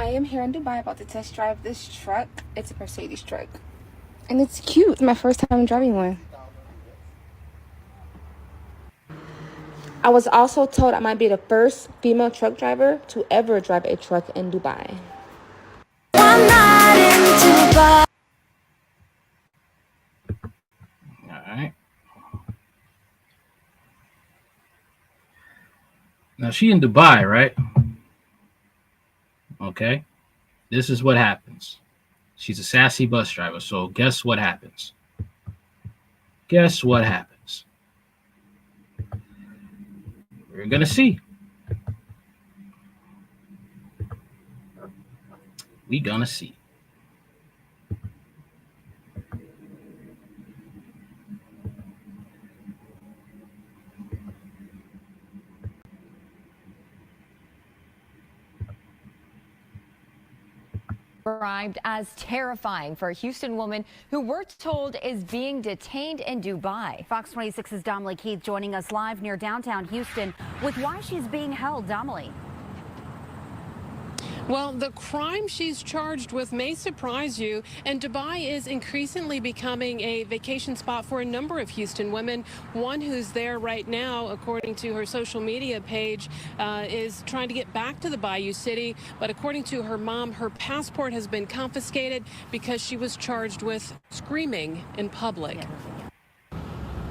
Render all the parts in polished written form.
I am here in Dubai about to test drive this truck. It's a Mercedes truck. And it's cute. It's my first time driving one. I was also told I might be the first female truck driver to ever drive a truck in Dubai. One night in Dubai. All right. Now she in Dubai, right? Okay. This is what happens. She's a sassy bus driver. So guess what happens? Guess what happens? We're gonna see. We gonna see. Described as terrifying for a Houston woman who we're told is being detained in Dubai. Fox 26's Domly Keith joining us live near downtown Houston with why she's being held. Domly. Well, the crime she's charged with may surprise you, and Dubai is increasingly becoming a vacation spot for a number of Houston women. One who's there right now, according to her social media page, is trying to get back to the Bayou City, but according to her mom, her passport has been confiscated because she was charged with screaming in public.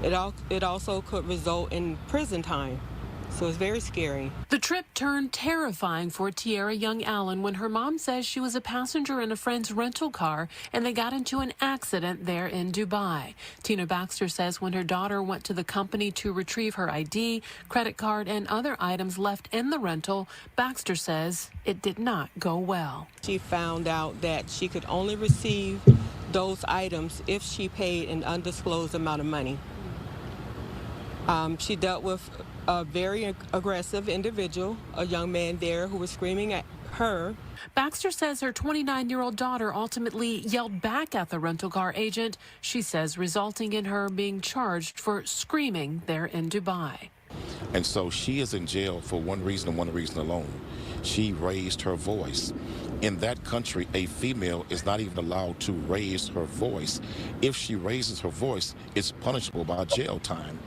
It also could result in prison time. So it's very scary. The trip turned terrifying for Tiara Young Allen when her mom says she was a passenger in a friend's rental car and they got into an accident there in Dubai. Tina Baxter says when her daughter went to the company to retrieve her ID, credit card, and other items left in the rental, Baxter says it did not go well. She found out that she could only receive those items if she paid an undisclosed amount of money. She dealt with a very aggressive individual, a young man there who was screaming at her. Baxter says her 29-year-old daughter ultimately yelled back at the rental car agent, she says resulting in her being charged for screaming there in Dubai. And so she is in jail for one reason and one reason alone. She raised her voice. In that country, a female is not even allowed to raise her voice. If she raises her voice, it's punishable by jail time.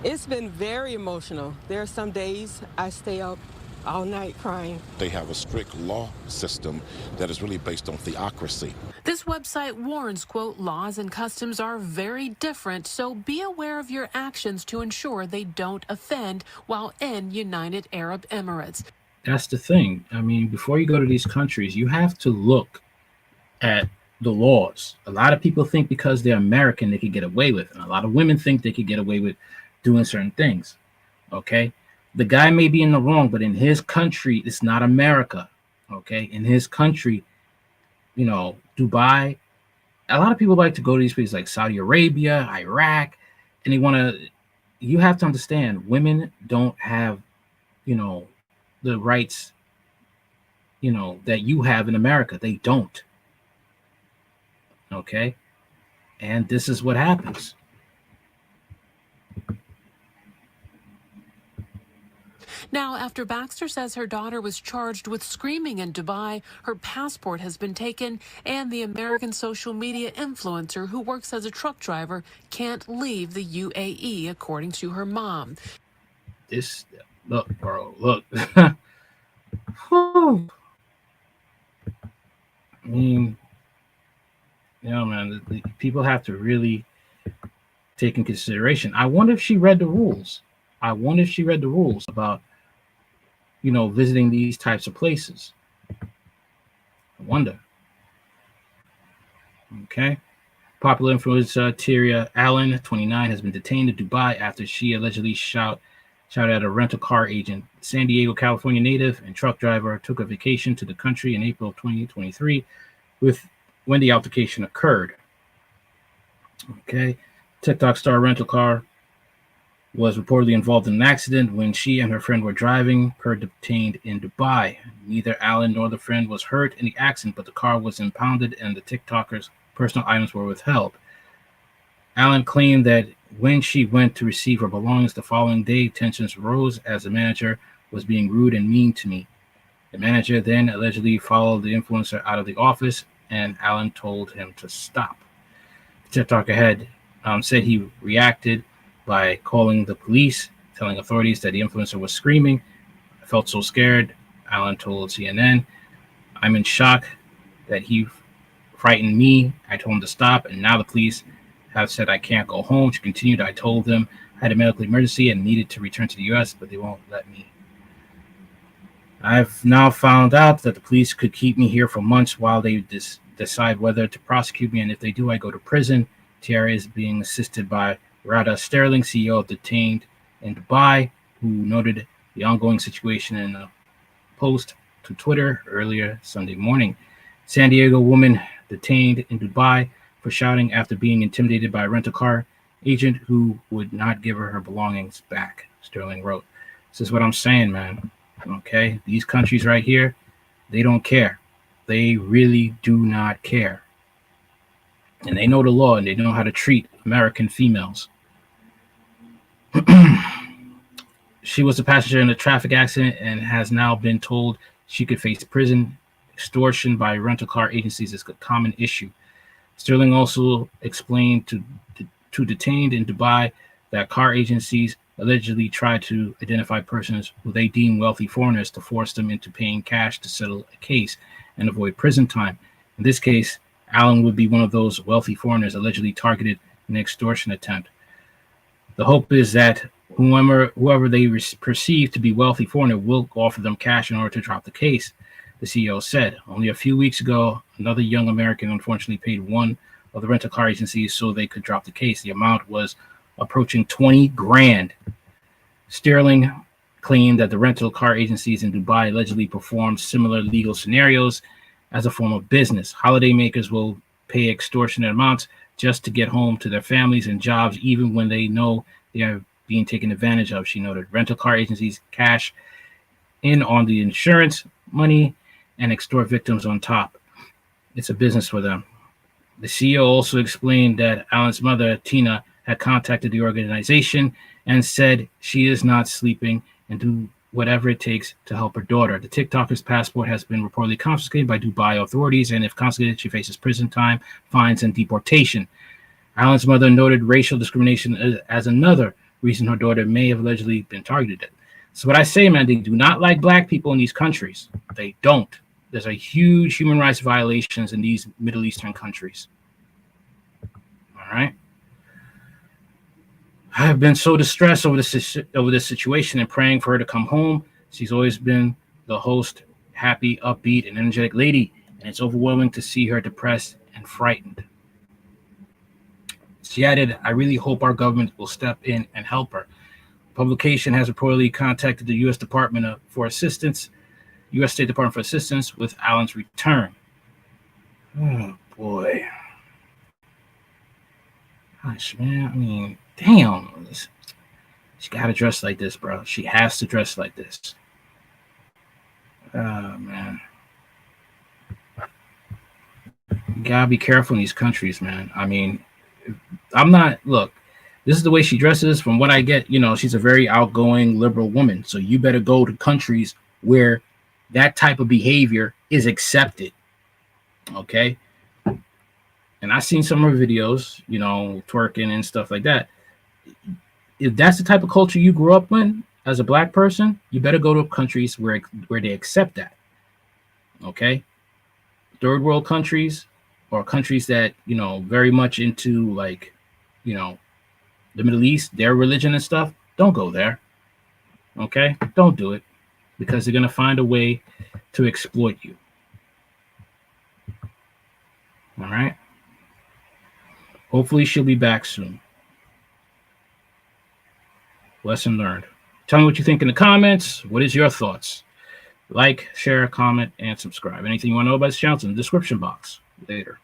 It's been very emotional. There are some days I stay up all night crying. They have a strict law system that is really based on theocracy. This website warns, quote, laws and customs are very different, so be aware of your actions to ensure they don't offend while in United Arab Emirates. That's the thing. I mean, before you go to these countries, you have to look at the laws. A lot of people think because they're American, they could get away with it. And a lot of women think they could get away with doing certain things. Okay, the guy may be in the wrong, but in his country, it's not America. Okay, in his country, you know, Dubai, a lot of people like to go to these places like Saudi Arabia, Iraq, and they want to. You have to understand, women don't have, you know, the rights, you know, that you have in America. They don't. Okay, and this is what happens. Now, after Baxter says her daughter was charged with screaming in Dubai, her passport has been taken, and the American social media influencer who works as a truck driver can't leave the UAE, according to her mom. This, look, bro, look. I mean, you know, man, the people have to really take in consideration. I wonder if she read the rules. I wonder if she read the rules about, you know, visiting these types of places. I wonder. Okay. Popular influencer Tiara Allen, 29, has been detained in Dubai after she allegedly shouted at a rental car agent. San Diego, California native and truck driver took a vacation to the country in April of 2023 when the altercation occurred. Okay. TikTok star rental car was reportedly involved in an accident when she and her friend were driving, her detained in Dubai. Neither Allen nor the friend was hurt in the accident, but the car was impounded and the TikToker's personal items were withheld. Allen claimed that when she went to receive her belongings the following day, tensions rose as the manager was being rude and mean to me. The manager then allegedly followed the influencer out of the office, and Allen told him to stop. The TikTok head said he reacted by calling the police, telling authorities that the influencer was screaming. I felt so scared, Allen told CNN. I'm in shock that he frightened me. I told him to stop, and now the police have said I can't go home. She continued, I told them I had a medical emergency and needed to return to the U.S., but they won't let me. I've now found out that the police could keep me here for months while they decide whether to prosecute me, and if they do, I go to prison. Tiara is being assisted by Rada Sterling, CEO of Detained in Dubai, who noted the ongoing situation in a post to Twitter earlier Sunday morning. San Diego woman detained in Dubai for shouting after being intimidated by a rental car agent who would not give her belongings back, Sterling wrote. This is what I'm saying, man. Okay, these countries right here, they don't care. They really do not care. And they know the law, and they know how to treat American females. She was a passenger in a traffic accident and has now been told she could face prison. Extortion by rental car agencies is a common issue. Sterling also explained to Detained in Dubai that car agencies allegedly try to identify persons who they deem wealthy foreigners to force them into paying cash to settle a case and avoid prison time. In this case, Allen would be one of those wealthy foreigners allegedly targeted in an extortion attempt. The hope is that whoever they perceive to be wealthy foreigner will offer them cash in order to drop the case, the CEO said. Only a few weeks ago, another young American unfortunately paid one of the rental car agencies so they could drop the case. The amount was approaching 20 grand. Sterling claimed that the rental car agencies in Dubai allegedly performed similar legal scenarios as a form of business. Holidaymakers will pay extortionate amounts just to get home to their families and jobs, even when they know they are being taken advantage of, she noted. Rental car agencies cash in on the insurance money and extort victims on top. It's a business for them. The CEO also explained that Allen's mother, Tina, had contacted the organization and said she is not sleeping and do whatever it takes to help her daughter. The TikToker's passport has been reportedly confiscated by Dubai authorities, and if confiscated, she faces prison time, fines, and deportation. Allen's mother noted racial discrimination as another reason her daughter may have allegedly been targeted. So what I say, man, they do not like black people in these countries. They don't. There's a huge human rights violations in these Middle Eastern countries. All right. I have been so distressed over this situation and praying for her to come home. She's always been the host, happy, upbeat, and energetic lady, and it's overwhelming to see her depressed and frightened. She added, I really hope our government will step in and help her. The publication has reportedly contacted the U.S. State Department for Assistance with Allen's return. Oh, boy. Gosh, man, I mean, damn. She got to dress like this, bro. She has to dress like this. Oh, man. You got to be careful in these countries, man. I mean, look, this is the way she dresses. From what I get, she's a very outgoing liberal woman. So you better go to countries where that type of behavior is accepted. Okay. And I've seen some of her videos, twerking and stuff like that. If that's the type of culture you grew up in as a black person, you better go to countries where they accept that. Okay. Third world countries or countries that, very much into the Middle East, their religion and stuff, don't go there. Okay. Don't do it because they're going to find a way to exploit you. All right. Hopefully she'll be back soon. Lesson learned. Tell me what you think in the comments. What is your thoughts? Like, share, comment, and subscribe. Anything you want to know about this channel, it's in the description box. Later.